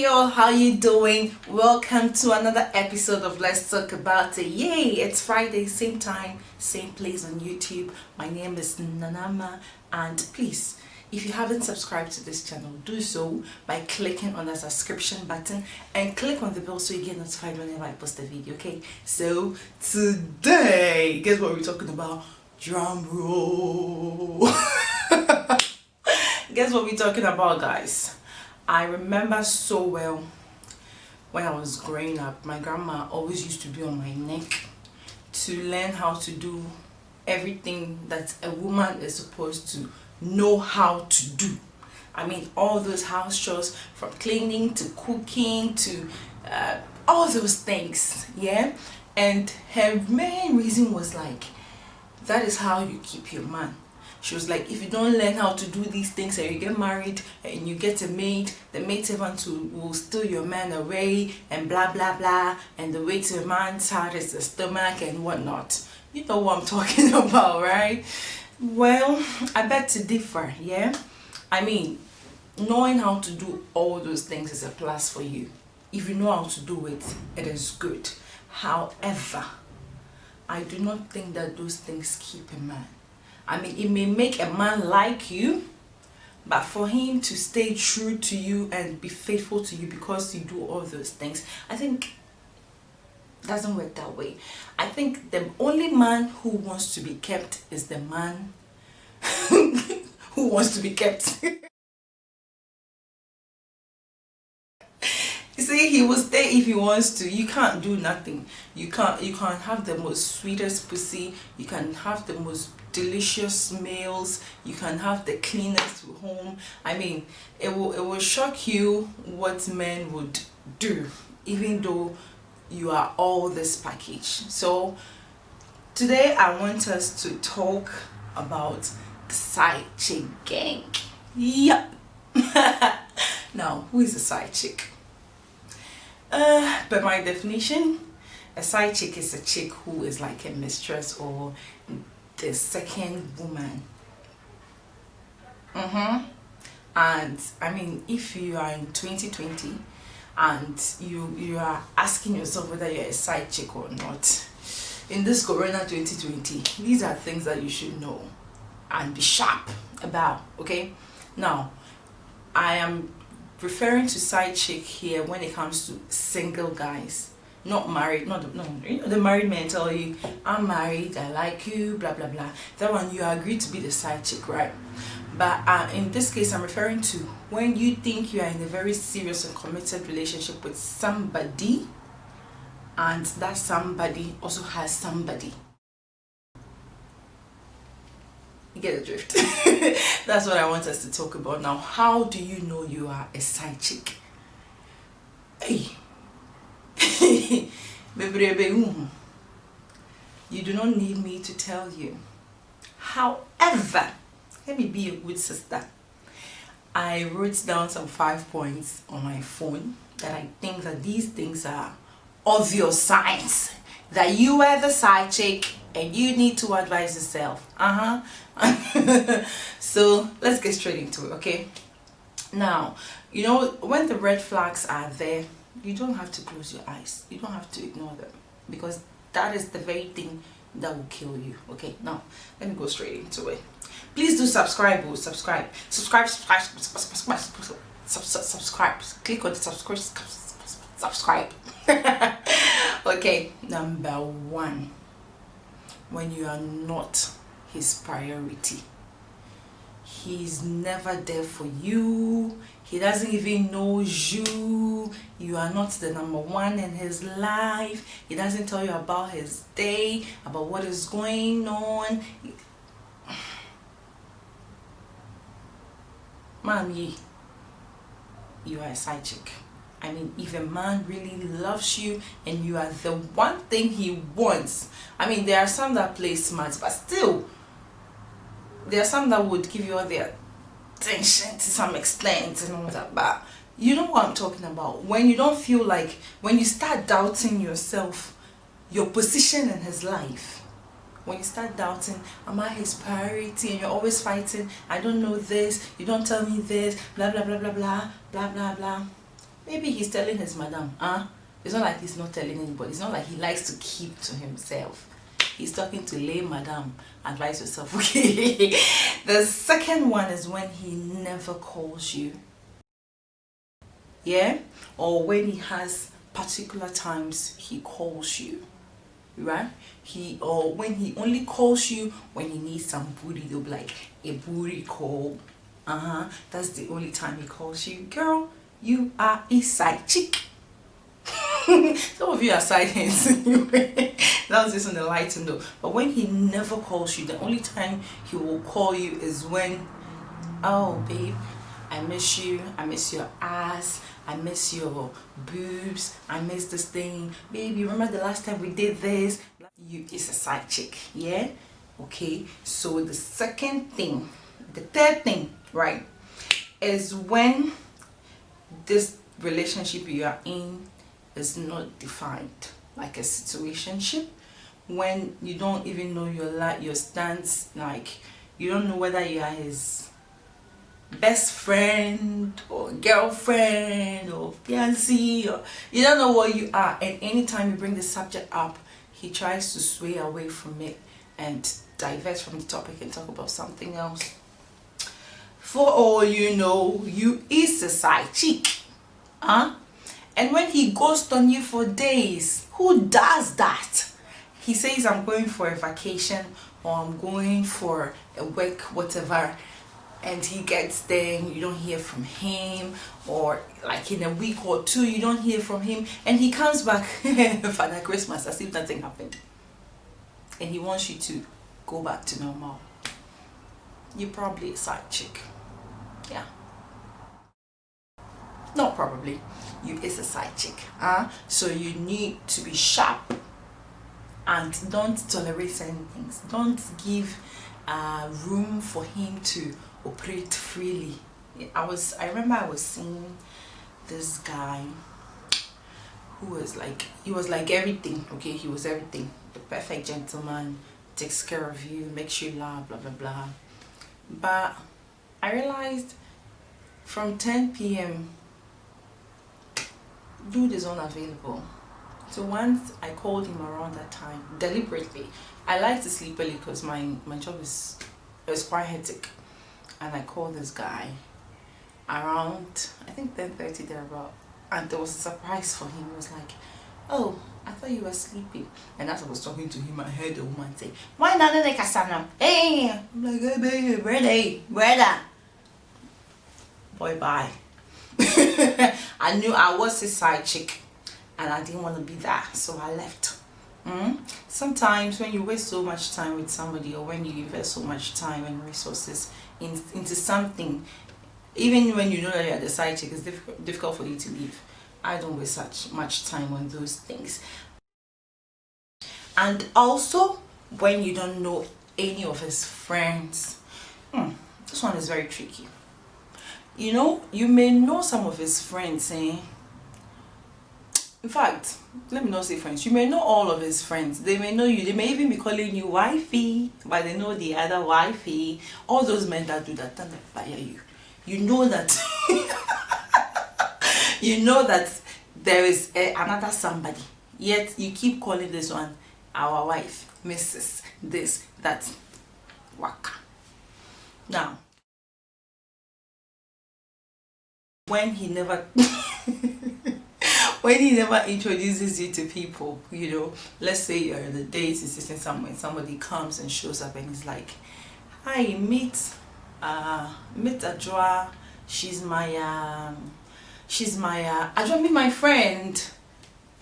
y'all, how you doing? Welcome to another episode of Let's Talk About It. Yay, it's Friday, same time, same place on YouTube. My name is Nanama, and please, if you haven't subscribed to this channel, do so by clicking on the subscription button and click on the bell so you get notified whenever I post a video. Okay, so today, guess what we're talking about? Drum roll. Guess what we're talking about, guys? I remember so well when I was growing up, my grandma always used to be on my neck to learn how to do everything that a woman is supposed to know how to do. I mean, all those house chores, from cleaning to cooking to all those things, yeah? And her main reason was like, that is how you keep your man. She was like, if you don't learn how to do these things and you get married and you get a maid, the maid servant will steal your man away and blah blah blah, and the way to a man's heart is the stomach and whatnot. You know what I'm talking about, right? Well, I beg to differ, yeah? I mean, knowing how to do all those things is a plus for you. If you know how to do it, it is good. However, I do not think that those things keep a man. I mean, it may make a man like you, but for him to stay true to you and be faithful to you because you do all those things, I think doesn't work that way. I think the only man who wants to be kept is the man who wants to be kept. You see, he will stay if he wants to. You can't do nothing. You can't have the most sweetest pussy. You can have the most delicious meals. You can have the cleanest home. I mean, it will shock you what men would do, even though you are all this package. So today I want us to talk about the side chick gang. Yep. Now, who is a side chick? By my definition, a side chick is a chick who is like a mistress or the second woman. And I mean, if you are in 2020 and you are asking yourself whether you're a side chick or not, in this Corona 2020, these are things that you should know and be sharp about. Okay, now I am referring to side chick here when it comes to single guys, not married. No, you know, the married men tell you, I'm married, I like you, blah blah blah. That one, you agree to be the side chick, right? But in this case, I'm referring to when you think you are in a very serious and committed relationship with somebody, and that somebody also has somebody. You get the drift. That's what I want us to talk about now. How do you know you are a side chick? Hey. You do not need me to tell you. However, let me be a good sister. I wrote down some 5 points on my phone that I think that these things are obvious signs that you are the side chick and you need to advise yourself. So let's get straight into it, okay? Now, you know, when the red flags are there, you don't have to close your eyes. You don't have to ignore them, because that is the very thing that will kill you. Okay, now let me go straight into it. Please do subscribe. Subscribe. Click on the subscribe. Okay, number 1, when you are not his priority. He's never there for you. He doesn't even know you. You are not the number 1 in his life. He doesn't tell you about his day, about what is going on. Mommy, you are a side chick. I mean, if a man really loves you and you are the one thing he wants, I mean, there are some that play smart, but still, there are some that would give you all their attention to some extent and all that. But you know what I'm talking about. When you don't feel like, when you start doubting yourself, your position in his life, when you start doubting, am I his priority? And you're always fighting, I don't know this, you don't tell me this, blah blah blah blah blah blah blah blah. Maybe he's telling his madam, huh? It's not like he's not telling anybody. It's not like he likes to keep to himself. He's talking to lay madam. Advise yourself, okay? The second one is when he never calls you. Yeah? Or when he has particular times he calls you. Right? Or when he only calls you when he needs some booty. They'll be like a booty call. That's the only time he calls you. Girl, you are a side chick. Some of you are side hands anyway. That was just on the light though. But when he never calls you, the only time he will call you is when, oh babe, I miss you, I miss your ass, I miss your boobs, I miss this thing, baby, remember the last time we did this? You is a side chick, yeah? Okay, so the second thing, the third thing, right, is when this relationship you are in is not defined, like a situationship, when you don't even know your stance, like you don't know whether you are his best friend or girlfriend or fiancé, or you don't know what you are, and anytime you bring the subject up, he tries to sway away from it and divert from the topic and talk about something else. For all you know, you is a side chick, huh? And when he ghosts on you for days, who does that? He says, I'm going for a vacation or I'm going for a work, whatever, and he gets there and you don't hear from him, or like in a week or two you don't hear from him, and he comes back Father Christmas as if nothing happened, and he wants you to go back to normal. You're probably a side chick. Yeah. Not probably. You is a side chick. So you need to be sharp and don't tolerate certain things. Don't give room for him to operate freely. I remember I was seeing this guy who was like, he was like everything. Okay, he was everything. The perfect gentleman, takes care of you, makes you laugh, blah blah blah. But I realized from 10 p.m. dude is unavailable. So once I called him around that time, deliberately. I like to sleep early because my job is quite hectic. And I called this guy around, I think 10:30 thereabout. And there was a surprise for him. He was like, oh, I thought you were sleeping. And as I was talking to him, I heard the woman say, why not the Kasana? Hey! I'm like, hey baby, brother. Boy, bye. I knew I was his side chick and I didn't want to be that, so I left. Sometimes when you waste so much time with somebody, or when you invest so much time and resources into something, even when you know that you're the side chick, it's difficult for you to leave. I don't waste such much time on those things. And also when you don't know any of his friends, this one is very tricky. You know, you may know some of his friends, in fact, let me not say friends, you may know all of his friends. They may know you, they may even be calling you wifey, but they know the other wifey. All those men that do that, then they fire you. You know that you know that there is another somebody, yet you keep calling this one our wife, Mrs. this, that, waka. Now, when he never when he never introduces you to people, you know, let's say you're in the date, you're sitting somewhere, and somebody comes and shows up and he's like, hi, meet Adjoa, she's my Adjoa, meet my friend.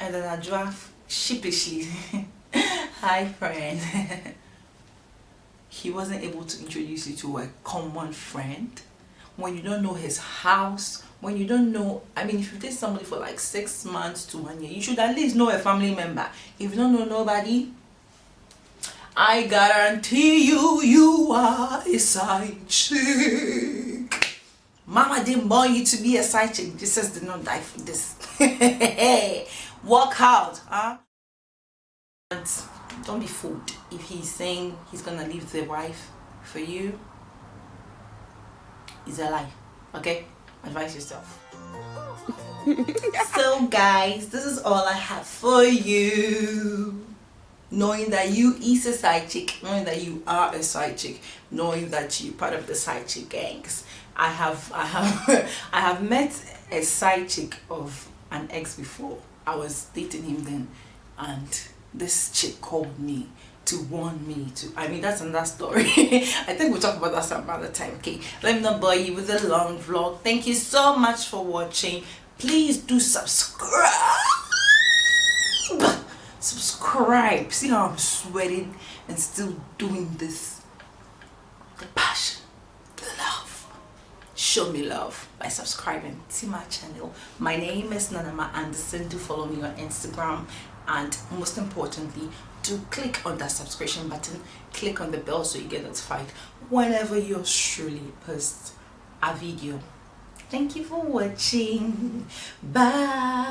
And then Adjoa sheepishly, hi friend. He wasn't able to introduce you to a common friend. When you don't know his house, when you don't know, I mean, if you date somebody for like 6 months to 1 year, you should at least know a family member. If you don't know nobody, I guarantee you, you are a side chick. Mama didn't born you to be a side chick. Jesus did not die for this. Work out, huh? And don't be fooled if he's saying he's gonna leave the wife for you. It's a lie. Okay? Advise yourself. So guys, this is all I have for you. Knowing that you is a side chick, knowing that you are a side chick, knowing that you're part of the side chick gangs. I have I have met a side chick of an ex before. I was dating him then, and this chick called me to warn me to, I mean, that's another story. I think we'll talk about that some other time. Okay, let me not bore you with a long vlog. Thank you so much for watching. Please do subscribe. See how I'm sweating and still doing this. The passion, the love. Show me love by subscribing to my channel. My name is Nanama Anderson. Do follow me on Instagram, and most importantly, do click on that subscription button, click on the bell so you get notified whenever yours truly posts a video. Thank you for watching. Bye.